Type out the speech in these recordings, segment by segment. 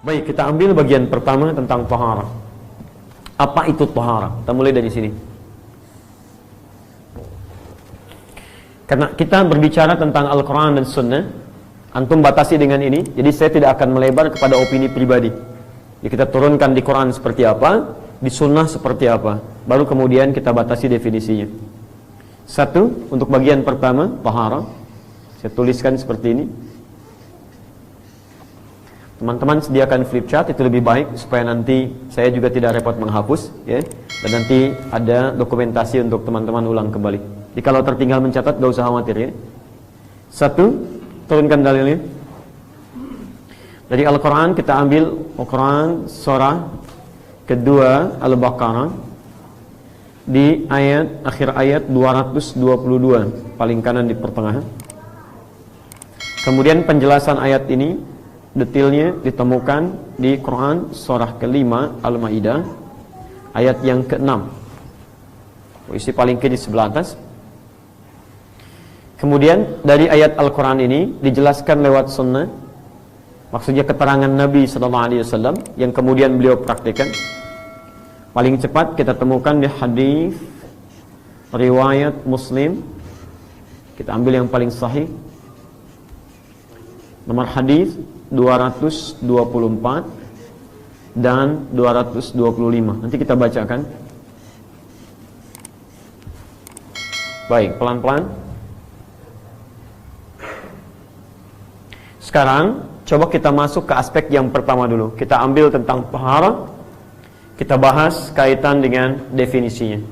Baik, kita ambil bagian pertama tentang taharah. Apa itu taharah? Kita mulai dari sini. Karena kita berbicara tentang Al-Quran dan Sunnah, antum batasi dengan ini. Jadi saya tidak akan melebar kepada opini pribadi. Jadi kita turunkan di Quran seperti apa, di Sunnah seperti apa, baru kemudian kita batasi definisinya. Satu, untuk bagian pertama, taharah, saya tuliskan seperti ini. Teman-teman sediakan flip chart, itu lebih baik supaya nanti saya juga tidak repot menghapus, ya. Dan nanti ada dokumentasi untuk teman-teman ulang kembali. Jadi kalau tertinggal mencatat, gak usah khawatir, ya. Satu, turunkan dalilnya. Dari Al-Quran kita ambil Al-Quran surah kedua Al-Baqarah di akhir ayat 222, paling kanan di pertengahan. Kemudian penjelasan ayat ini detailnya ditemukan di Quran surah kelima Al-Maidah ayat yang ke-6, posisi paling kiri sebelah atas. Kemudian dari ayat Al-Quran ini dijelaskan lewat sunnah, maksudnya keterangan Nabi SAW yang kemudian beliau praktikkan. Paling cepat kita temukan di hadis riwayat Muslim. Kita ambil yang paling sahih, nomor hadis 224 dan 225. Nanti kita bacakan. Baik, pelan-pelan. Sekarang coba kita masuk ke aspek yang pertama dulu. Kita ambil tentang taharah, kita bahas kaitan dengan definisinya.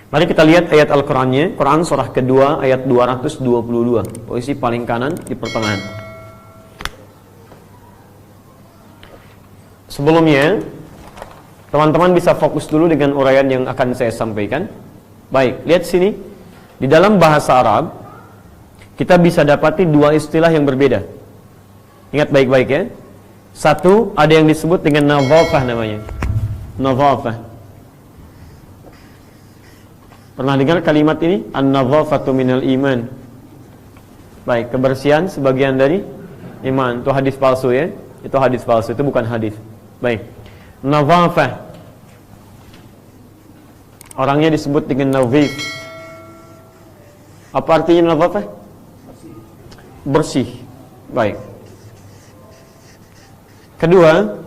Mari kita lihat ayat Al-Qurannya. Quran surah kedua ayat 222, posisi paling kanan di pertengahan. Sebelumnya teman-teman bisa fokus dulu dengan uraian yang akan saya sampaikan. Baik, lihat sini. Di dalam bahasa Arab kita bisa dapati dua istilah yang berbeda. Ingat baik-baik, ya. Satu, ada yang disebut dengan nadhafah namanya. Nadhafah. Pernah dengar kalimat ini? An-nadhafatu minal iman. Baik, kebersihan sebagian dari iman. Itu hadis palsu, ya. Itu hadis palsu, itu bukan hadis. Baik. Nadhafah. Orangnya disebut dengan nadhif. Apa artinya nadhafah? Bersih. Baik. Kedua,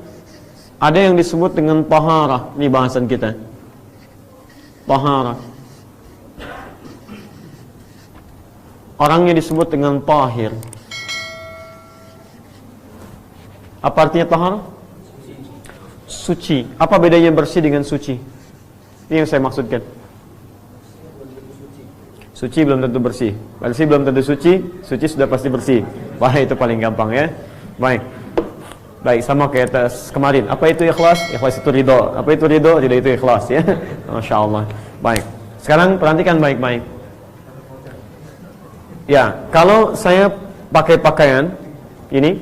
ada yang disebut dengan taharah. Ini bahasan kita. Taharah. Orangnya disebut dengan tahir. Apa artinya taharah? Suci. Apa bedanya bersih dengan suci? Ini yang saya maksudkan. Suci belum tentu bersih. Bersih belum tentu suci. Suci sudah pasti bersih. Wah, itu paling gampang, ya. Baik. Baik, sama kayak tes kemarin. Apa itu ikhlas? Ikhlas itu ridho. Apa itu ridho? Tidak, itu ikhlas, ya. Masya Allah. Baik. Sekarang perhatikan baik-baik. Ya, kalau saya pakai pakaian ini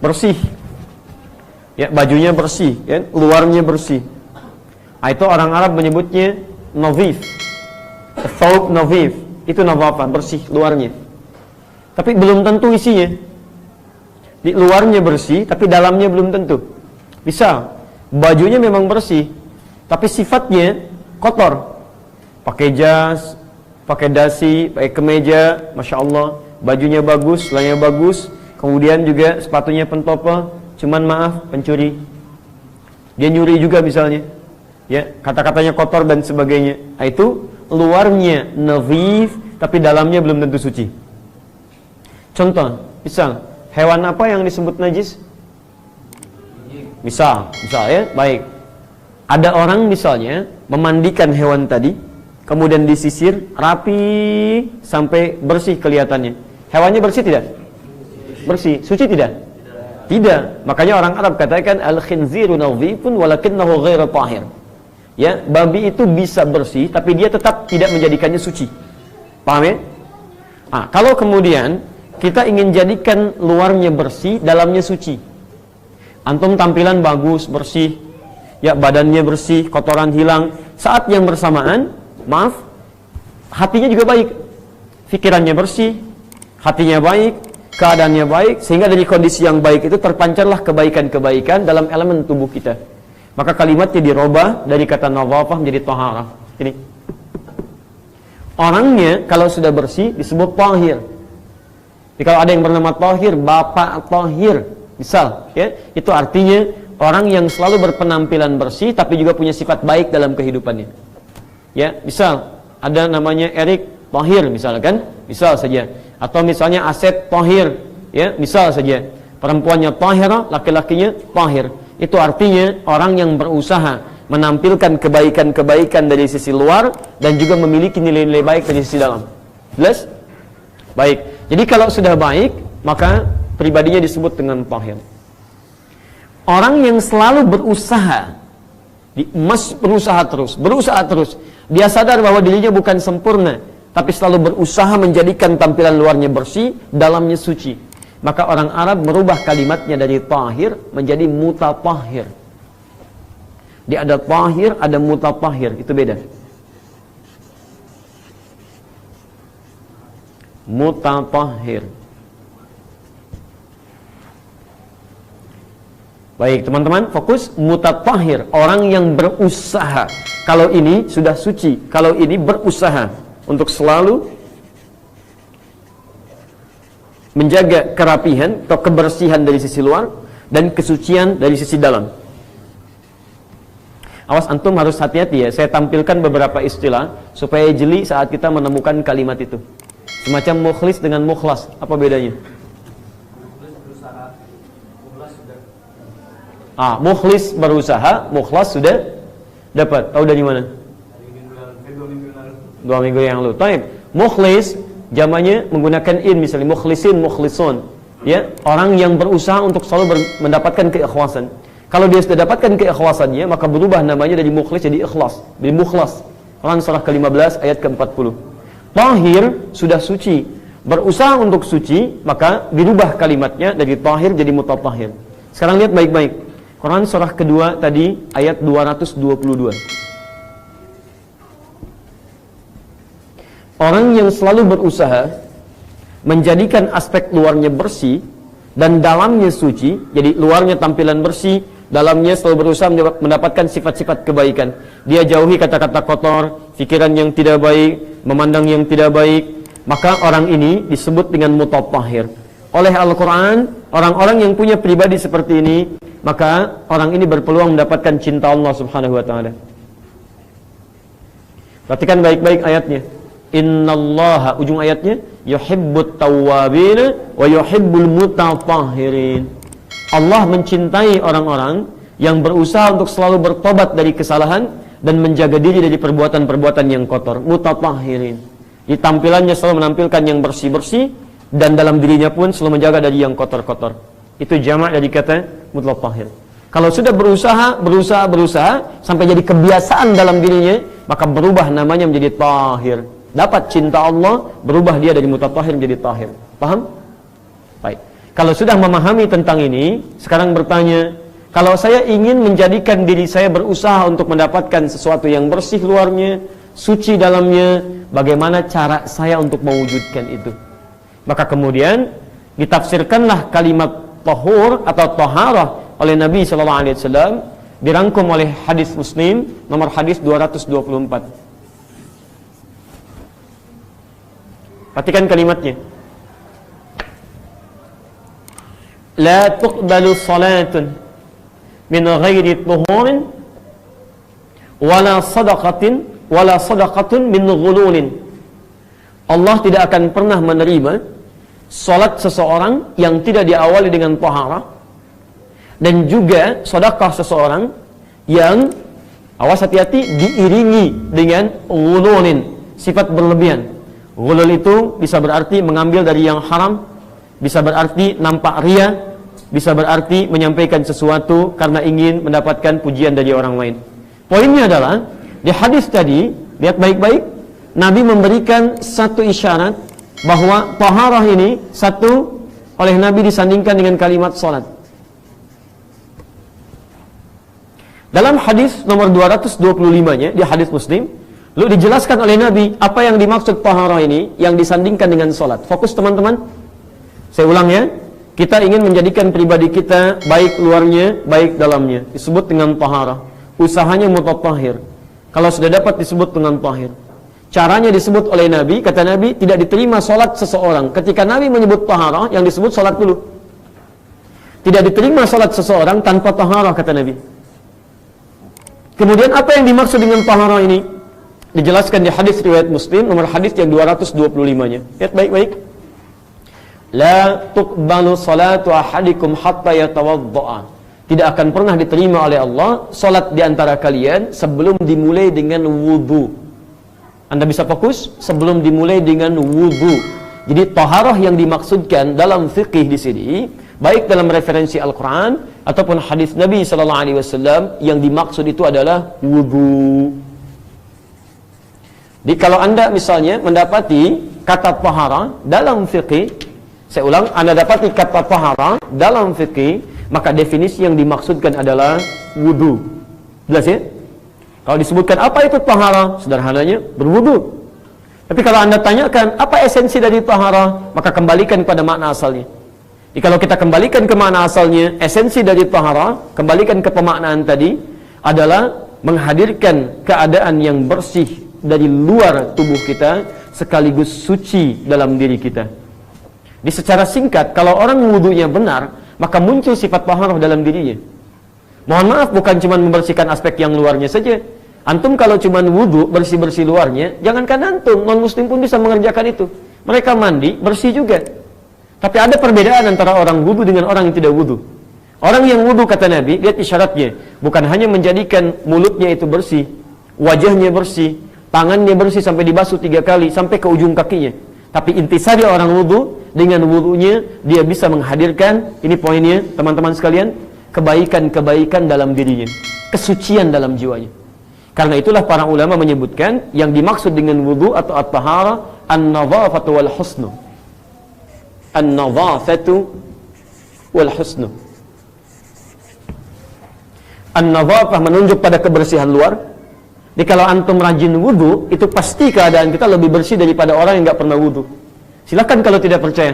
bersih, ya, bajunya bersih, ya, luarnya bersih. Itu orang Arab menyebutnya nadhif. Thawb nadhif. Itu nadhafah, bersih luarnya. Tapi belum tentu isinya. Di luarnya bersih, tapi dalamnya belum tentu. Bisa, bajunya memang bersih, tapi sifatnya kotor. Pakai jas, pakai dasi, pakai kemeja, Masya Allah, bajunya bagus, celana bagus, kemudian juga sepatunya pentopo, cuman maaf, pencuri. Dia nyuri juga misalnya, ya, kata-katanya kotor dan sebagainya. Itu luarnya nadhif, tapi dalamnya belum tentu suci. Contoh, misal, hewan apa yang disebut najis? Misal ya, baik. Ada orang misalnya memandikan hewan tadi, kemudian disisir rapi sampai bersih kelihatannya. Hewannya bersih tidak? Bersih. Suci tidak? Tidak. Makanya orang Arab katakan al-khinziru nadhifun walakinnahu ghairu tahir. Ya, babi itu bisa bersih tapi dia tetap tidak menjadikannya suci. Paham, ya? Kalau kemudian kita ingin jadikan luarnya bersih, dalamnya suci. Antum tampilan bagus, bersih, ya, badannya bersih, kotoran hilang. Saat yang bersamaan, maaf, hatinya juga baik. Pikirannya bersih, hatinya baik, keadaannya baik, sehingga dari kondisi yang baik itu terpancarlah kebaikan-kebaikan dalam elemen tubuh kita. Maka kalimatnya dirubah dari kata nadhafah menjadi taharah. Ini orangnya kalau sudah bersih disebut tahir. Jadi kalau ada yang bernama Tahir, Bapak Tahir, misal, ya, itu artinya orang yang selalu berpenampilan bersih tapi juga punya sifat baik dalam kehidupannya. Ya, misal ada namanya Erik Tahir misalkan, misal saja. Atau misalnya Asep Tahir, ya, misal saja. Perempuannya Tahira, laki-lakinya Tahir. Itu artinya orang yang berusaha menampilkan kebaikan-kebaikan dari sisi luar dan juga memiliki nilai-nilai baik dari sisi dalam. Jelas? Baik. Jadi kalau sudah baik, maka pribadinya disebut dengan Tahir. Orang yang selalu berusaha, berusaha terus. Dia sadar bahwa dirinya bukan sempurna, tapi selalu berusaha menjadikan tampilan luarnya bersih, dalamnya suci. Maka orang Arab merubah kalimatnya dari tahir menjadi mutatahhir. Dia ada tahir, ada mutatahhir, itu beda. Mutatahhir. Baik teman-teman, fokus. Mutatahhir, orang yang berusaha. Kalau ini sudah suci, kalau ini berusaha untuk selalu menjaga kerapihan atau kebersihan dari sisi luar dan kesucian dari sisi dalam. Awas antum harus hati-hati ya. Saya tampilkan beberapa istilah supaya jeli saat kita menemukan kalimat itu. Semacam mukhlis dengan mukhlas, apa bedanya? Mukhlis berusaha, mukhlas sudah dapat. Tahu dari mana? 2 minggu yang lalu. Taib. Mukhlis jamannya menggunakan in, misalnya mukhlisin, mukhlisun. Ya, orang yang berusaha untuk selalu mendapatkan keikhlasan. Kalau dia sudah dapatkan keikhlasannya, maka berubah namanya dari mukhlis jadi ikhlas, jadi mukhlas. Quran surah ke-15 ayat ke-40. Tahir sudah suci, berusaha untuk suci, maka dirubah kalimatnya dari tahir jadi mutatahhir. Sekarang lihat baik-baik. Quran surah kedua tadi ayat 222. Orang yang selalu berusaha menjadikan aspek luarnya bersih dan dalamnya suci, jadi luarnya tampilan bersih, dalamnya selalu berusaha mendapatkan sifat-sifat kebaikan. Dia jauhi kata-kata kotor, pikiran yang tidak baik, memandang yang tidak baik. Maka orang ini disebut dengan mutatahhir. Oleh Al-Quran, orang-orang yang punya pribadi seperti ini, maka orang ini berpeluang mendapatkan cinta Allah subhanahu wa ta'ala. Perhatikan baik-baik ayatnya. Innallaha, ujung ayatnya, yuhibbut tawwabina wa yuhibbul mutatahhirin. Allah mencintai orang-orang yang berusaha untuk selalu bertobat dari kesalahan dan menjaga diri dari perbuatan-perbuatan yang kotor. Mutatahhirin. Di tampilannya selalu menampilkan yang bersih-bersih dan dalam dirinya pun selalu menjaga dari yang kotor-kotor. Itu jamak dari kata mutatahhir. Kalau sudah berusaha sampai jadi kebiasaan dalam dirinya, maka berubah namanya menjadi tahir. Dapat cinta Allah, berubah dia dari mutatahhir menjadi tahir. Paham? Baik. Kalau sudah memahami tentang ini, sekarang bertanya, kalau saya ingin menjadikan diri saya berusaha untuk mendapatkan sesuatu yang bersih luarnya, suci dalamnya, bagaimana cara saya untuk mewujudkan itu? Maka kemudian ditafsirkanlah kalimat tahur atau taharah oleh Nabi SAW, dirangkum oleh hadis Muslim nomor hadis 224. Perhatikan kalimatnya. La tuqbalu salatun min ghairi tuhurin wala sadaqatun min ghululin. Allah tidak akan pernah menerima salat seseorang yang tidak diawali dengan taharah, dan juga sedekah seseorang yang, awas hati-hati, diiringi dengan ghululin, sifat berlebihan. Ghulul itu bisa berarti mengambil dari yang haram, bisa berarti nampak ria, bisa berarti menyampaikan sesuatu karena ingin mendapatkan pujian dari orang lain. Poinnya adalah, di hadis tadi, lihat baik-baik, Nabi memberikan satu isyarat bahwa taharah ini satu oleh Nabi disandingkan dengan kalimat salat. Dalam hadis nomor 225-nya, di hadis Muslim, lalu dijelaskan oleh Nabi apa yang dimaksud taharah ini yang disandingkan dengan salat. Fokus teman-teman. Saya ulang ya, kita ingin menjadikan pribadi kita baik luarnya, baik dalamnya. Disebut dengan taharah. Usahanya mutatahhir. Kalau sudah dapat disebut dengan tahir. Caranya disebut oleh Nabi, kata Nabi, tidak diterima solat seseorang. Ketika Nabi menyebut taharah, yang disebut solat dulu. Tidak diterima solat seseorang tanpa taharah, kata Nabi. Kemudian apa yang dimaksud dengan taharah ini? Dijelaskan di hadis riwayat Muslim, nomor hadis yang 225-nya. Lihat baik-baik. La tuqbalu salatu ahadikum hatta yatawadda'a. Tidak akan pernah diterima oleh Allah salat di antara kalian sebelum dimulai dengan wudu. Anda bisa fokus sebelum dimulai dengan wudu. Jadi taharah yang dimaksudkan dalam fikih di sini, baik dalam referensi Al-Quran ataupun hadis Nabi SAW, yang dimaksud itu adalah wudu. Jadi kalau Anda misalnya mendapati kata taharah dalam fikih, saya ulang, Anda dapati kata taharah dalam fikih, maka definisi yang dimaksudkan adalah wudu. Jelas ya? Kalau disebutkan apa itu taharah, sederhananya berwudu. Tapi kalau Anda tanyakan apa esensi dari taharah, maka kembalikan pada makna asalnya. Jadi kalau kita kembalikan ke makna asalnya, esensi dari taharah, kembalikan ke pemaknaan tadi, adalah menghadirkan keadaan yang bersih dari luar tubuh kita, sekaligus suci dalam diri kita. Di secara singkat, kalau orang wudunya benar, maka muncul sifat taharah dalam dirinya. Mohon maaf, bukan cuma membersihkan aspek yang luarnya saja. Antum kalau cuma wudu, bersih-bersih luarnya, jangankan antum, non-muslim pun bisa mengerjakan itu. Mereka mandi, bersih juga. Tapi ada perbedaan antara orang wudu dengan orang yang tidak wudu. Orang yang wudu, kata Nabi, lihat isyaratnya, bukan hanya menjadikan mulutnya itu bersih, wajahnya bersih, tangannya bersih sampai dibasuh 3 kali, sampai ke ujung kakinya. Tapi intisari orang wudu, dengan wudunya dia bisa menghadirkan, ini poinnya teman-teman sekalian, kebaikan-kebaikan dalam dirinya, kesucian dalam jiwanya. Karena itulah para ulama menyebutkan yang dimaksud dengan wudu atau at-taharah an-nadhafatu wal husnu. An-nadhafatu wal husnu. An-nadhafah menunjuk pada kebersihan luar. Jadi kalau antum rajin wudu, itu pasti keadaan kita lebih bersih daripada orang yang nggak pernah wudu. Silakan kalau tidak percaya.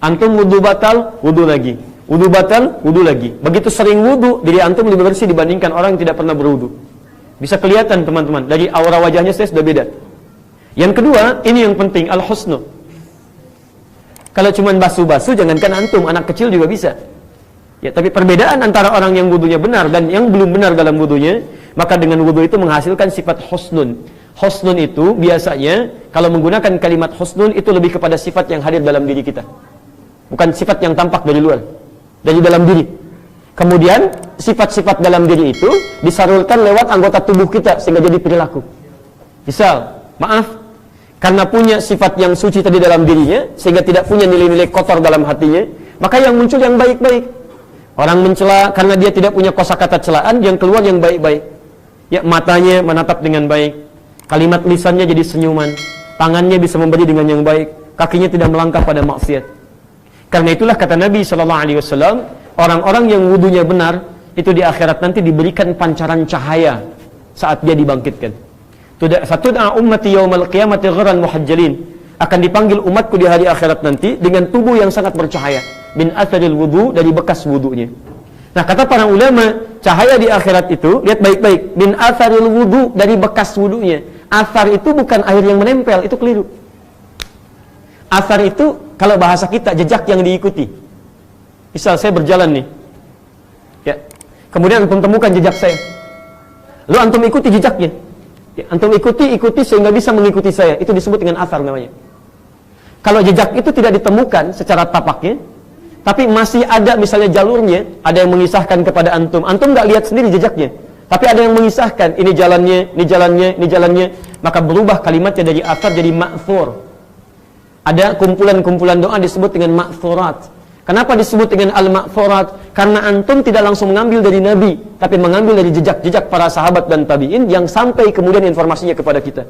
Antum wudu batal, wudu lagi. Wudu batal, wudu lagi. Begitu sering wudu, diri antum lebih bersih dibandingkan orang yang tidak pernah berwudu. Bisa kelihatan teman-teman, dari aura wajahnya saya sudah beda. Yang kedua, ini yang penting, al-husnu. Kalau cuma basuh-basuh, jangankan antum, anak kecil juga bisa. Ya, tapi perbedaan antara orang yang wudunya benar dan yang belum benar dalam wudunya, maka dengan wudu itu menghasilkan sifat husnun. Husnun itu biasanya, kalau menggunakan kalimat husnun, itu lebih kepada sifat yang hadir dalam diri kita. Bukan sifat yang tampak dari luar, dari dalam diri. Kemudian, sifat-sifat dalam diri itu disalurkan lewat anggota tubuh kita, sehingga jadi perilaku. Misal, maaf, karena punya sifat yang suci tadi dalam dirinya, sehingga tidak punya nilai-nilai kotor dalam hatinya, maka yang muncul yang baik-baik. Orang mencela karena dia tidak punya kosakata celaan, yang keluar yang baik-baik. Ya, matanya menatap dengan baik, kalimat lisannya jadi senyuman, tangannya bisa memberi dengan yang baik, kakinya tidak melangkah pada maksiat. Karena itulah kata Nabi SAW, orang-orang yang wudunya benar, itu di akhirat nanti diberikan pancaran cahaya saat dia dibangkitkan. Fatud'a ummati yaumal qiyamati ghurran muhajjalin. Akan dipanggil umatku di hari akhirat nanti dengan tubuh yang sangat bercahaya, min atharil wudu, dari bekas wudunya. Nah, kata para ulama, cahaya di akhirat itu, lihat baik-baik, min atharil wudu, dari bekas wudunya. Athar itu bukan air yang menempel, itu keliru. Athar itu, kalau bahasa kita, jejak yang diikuti. Misal saya berjalan nih, ya, kemudian antum temukan jejak saya, lalu antum ikuti jejaknya, ya, antum ikuti sehingga bisa mengikuti saya, itu disebut dengan athar namanya. Kalau jejak itu tidak ditemukan secara tapaknya, tapi masih ada misalnya jalurnya, ada yang mengisahkan kepada antum nggak lihat sendiri jejaknya, tapi ada yang mengisahkan, ini jalannya, ini jalannya, ini jalannya, maka berubah kalimatnya dari athar jadi ma'thur. Ada kumpulan-kumpulan doa disebut dengan ma'thurat. Kenapa disebut dengan al-ma'thurat? Karena antum tidak langsung mengambil dari Nabi, tapi mengambil dari jejak-jejak para sahabat dan tabi'in yang sampai kemudian informasinya kepada kita.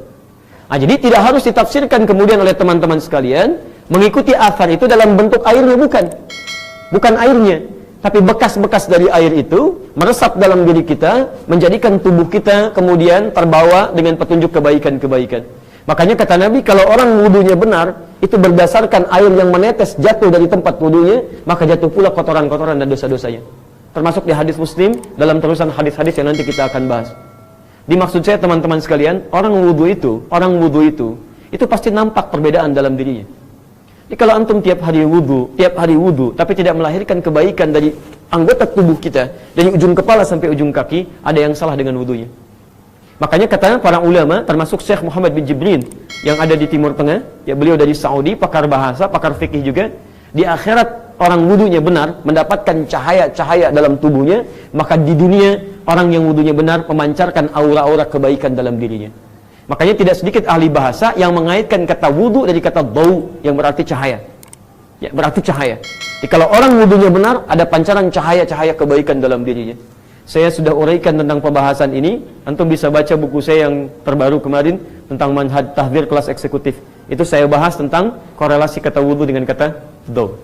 Nah, jadi tidak harus ditafsirkan kemudian oleh teman-teman sekalian, mengikuti athar itu dalam bentuk airnya, bukan airnya, tapi bekas-bekas dari air itu meresap dalam diri kita, menjadikan tubuh kita kemudian terbawa dengan petunjuk kebaikan-kebaikan. Makanya kata Nabi, kalau orang wudunya benar, itu berdasarkan air yang menetes jatuh dari tempat wudunya, maka jatuh pula kotoran-kotoran dan dosa-dosanya. Termasuk di hadis Muslim dalam terusan hadis-hadis yang nanti kita akan bahas. Dimaksud saya teman-teman sekalian, orang wudu itu pasti nampak perbedaan dalam dirinya. Jadi kalau antum tiap hari wudu, tapi tidak melahirkan kebaikan dari anggota tubuh kita, dari ujung kepala sampai ujung kaki, ada yang salah dengan wudunya. Makanya kata para ulama, termasuk Syekh Muhammad bin Jibrin yang ada di Timur Tengah, ya beliau dari Saudi, pakar bahasa, pakar fikih juga, di akhirat orang wudunya benar, mendapatkan cahaya-cahaya dalam tubuhnya, maka di dunia orang yang wudunya benar memancarkan aura-aura kebaikan dalam dirinya. Makanya tidak sedikit ahli bahasa yang mengaitkan kata wudu dari kata dau yang berarti cahaya. Ya, berarti cahaya. Jadi kalau orang wudunya benar, ada pancaran cahaya-cahaya kebaikan dalam dirinya. Saya sudah uraikan tentang pembahasan ini. Antum bisa baca buku saya yang terbaru kemarin tentang manhaj tahdzir kelas eksekutif. Itu saya bahas tentang korelasi kata wudu dengan kata dau.